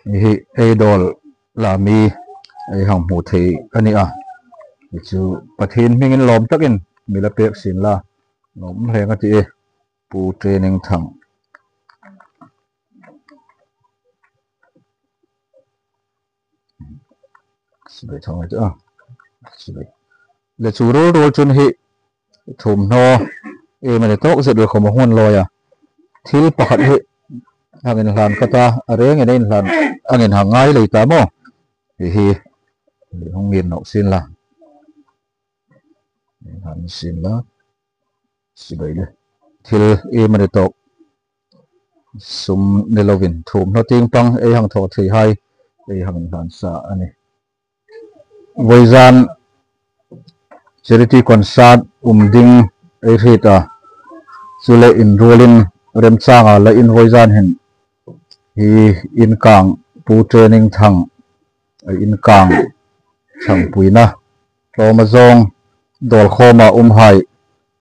hi idol la mi ai hang mu thei ani a chu pathin mingin lom takin mila pek sin la nom hlenga ti pu training thang sibai thang ai a sibai le chu ro chun hi thum no mane tok zet ro khom hon loya thil pakhat hi hangin hlan kata areng in hlan angin hangai lei ta mo hi hongin no sin la han sin la sibai le thil mane tok sum nelovin thum no ting pang hang tho thei hai hangin hlan sa ani voizan charity concert ding rita chule enrolling rem changa la voizan hen hi in kang pu training thang in kang chang puina lomazong dol khoma hai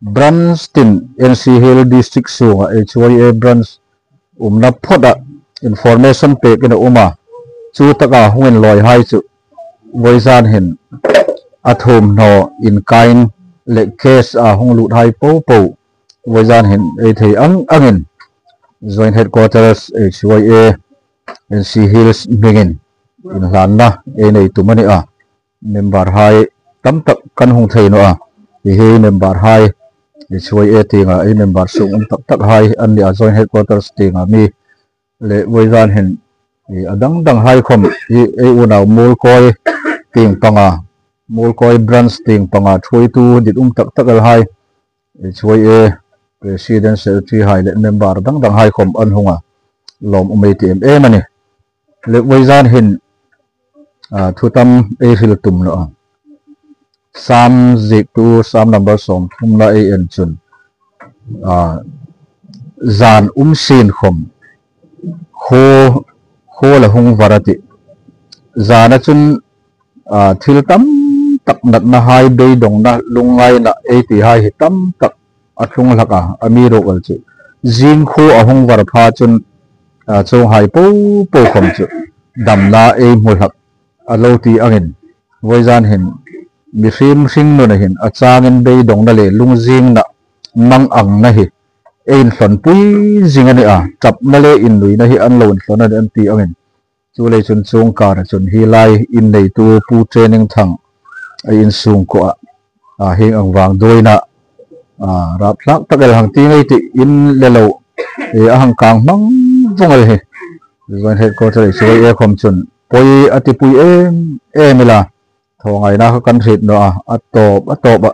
Branston NC Hill district sunga HYA branch na phoda information pe kena chu taka huen loi hai chu voizan hen athum no in kain le case hong lut hai po voizan hen thei angin joint headquarters HYA NC Hills mingin in hlanna nei tumani member hai tam tak kan hong thei no hi member hai HYA tinga member sung tak hai an joint headquarters tinga mi le voizan hen adang hai khom hi unau mul koi ting panga mul koi branch ting panga thui tu dit tak hai HYA president secretary hai le member dang hai khom an hunga lom umei mani le voizan hin thutam hil tum no sam zik tu sam number som thumna en chun zan sin khom kho la hung varati zana chun thil tam tak nat na hai be dong na lungai na ti hai tam tak athung laka ami ro gal chu jing kho ahung var pha chun chong hai po khom chu damna mulhak aloti angin voizan hin mi sim no na hin achangin be dong na le lungjing na mang ang na hi hlon pui jingani chap na le in lui na hi an lon hlon an ti angin chu le chun chung kar chun hi lai in nei tu pu training thang in sung ko hing ang wang doina rap lak takal hang ti ngai ti in lelo ahang kang mang vongal he joint headquarters HYA khom chun poi ati pui mila thongai na kan rit no atop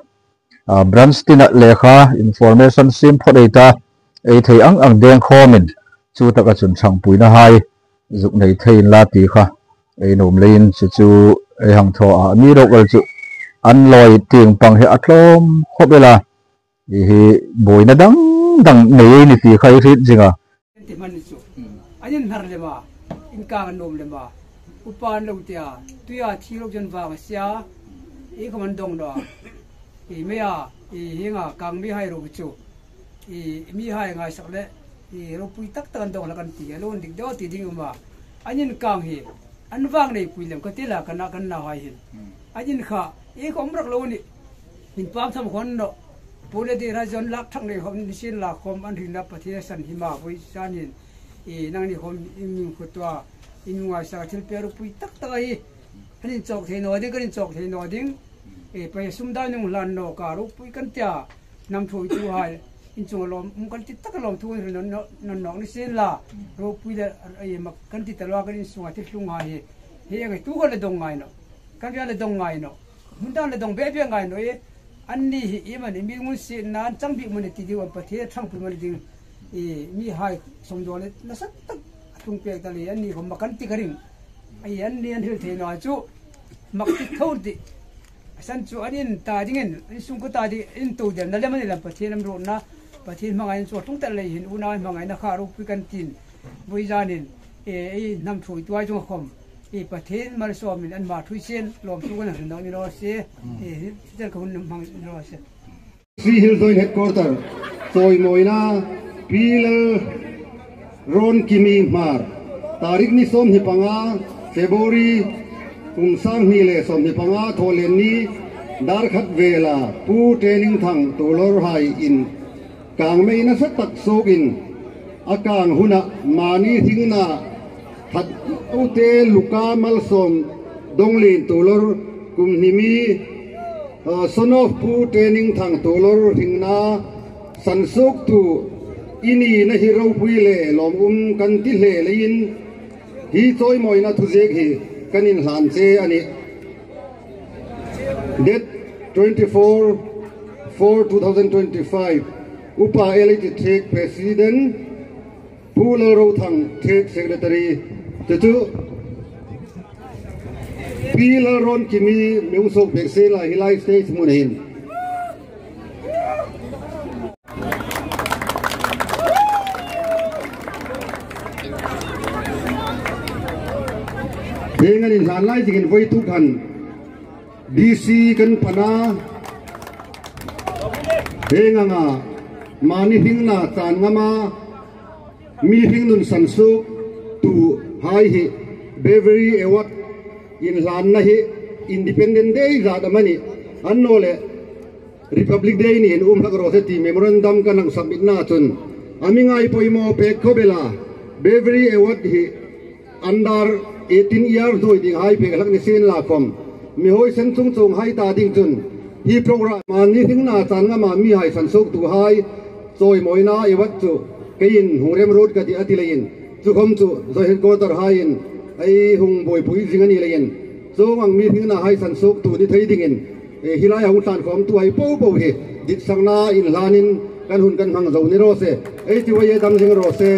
branch tina lekha information sim phodeta thei ang deng khomin chu taka chun chang pui na hai zuk nei thein la ti kha nom lein chu hang tho mi ro gal chu an loi ting pang he atlom khobela hi boina dang nei ni ti khai rit jinga ti man chu ayin har le ma in ka nom le ma upan lo tia tuya thi lo jan wa sia kaman dong do meya hinga kang mi hai ro chu mi hai ngai sak le ro pui tak tan dong la kan ti alon dik do ti ding ma ayin kang hi an wang nei pui lem ka ti la kan na hai hin ayin kha khom rak lo ni hin pam tham khon no pule di rajon lak thang nei khom ni sin la khom an hin na pathia san hi ma pui san hin nang ni khom in khutwa in ngai sa thil peru pui tak tai hanin chok thei no de kan chok thei no ding pe sum da nung lan no ka ru pui kan tia nam thui tu hai in chung lom kan ti tak lom thu no ni sin la ro pui da mak kan ti talwa kan sunga ti hlung hai he ngai tu ko le dong ngai no kan ya le dong ngai no mun da le dong be ngai no an ni hi man mi mun sin nan chang bi mun ti di wa pathe thang pu mun ding mi hai som do le na sak tak tung pe ta le an ni ko makan ti karing an ni an hil the no chu mak ti thor di san chu anin ta dingen sung ko ta di in to den na le man la pathe nam ro na pathe mangai chu tung ta le hin una mangai na kha ro pu kan tin voi janin nam thui tuai chu khom pathe mar so min an ma thui sen lom chu kan no ni ro se tel ko mang ro se Free Hill Joint Headquarter Soy Moina Pil Ron Kimi Mar tarik ni som hi panga February kum sang ni le som hi panga tholen ni dar khat vela pu training thang tolor hai in kang me na sa tak sogin akang huna mani thingna that ute luka mal som donglin tolor kum nimi son of pu training thang tolor thingna sansuk tu ini na hiro puile lom kan ti hle lein hi choi moina thujek hi kanin hlan che ani date 24/4/2025 upa elected thek president pula ro thang thek secretary tu pila ron kimi meusok beksela hilai stage munin dengan insan lain jengin voi tu kan DC kan pana dengan mani hingna tan ngama mi hingnun sansuk tu hai hi Beverly Award in lan na hi Independent Day zada mani annole Republic Day ni in hagro se ti memorandum kanang submit na chun amingai poimo pek khobela Beverly Award hi under 18 years doi ding hai pe lak ni sen la kom mi hoi sen chung chung hai ta ding chun hi program man ni thing na chan nga ma mi hai san sok tu hai choi moina e wat chu kein hungrem road ka ti ati lein chu khom chu zo hen ko tar hai in ai hung boi pui jing ani lein zo ang mi thing na hai san sok tu ni thei ding in e hilai hung tan khom tu hai po po he dit sang na in lanin kan hun kan hang zo ni ro se ei ti wai dam jing ro se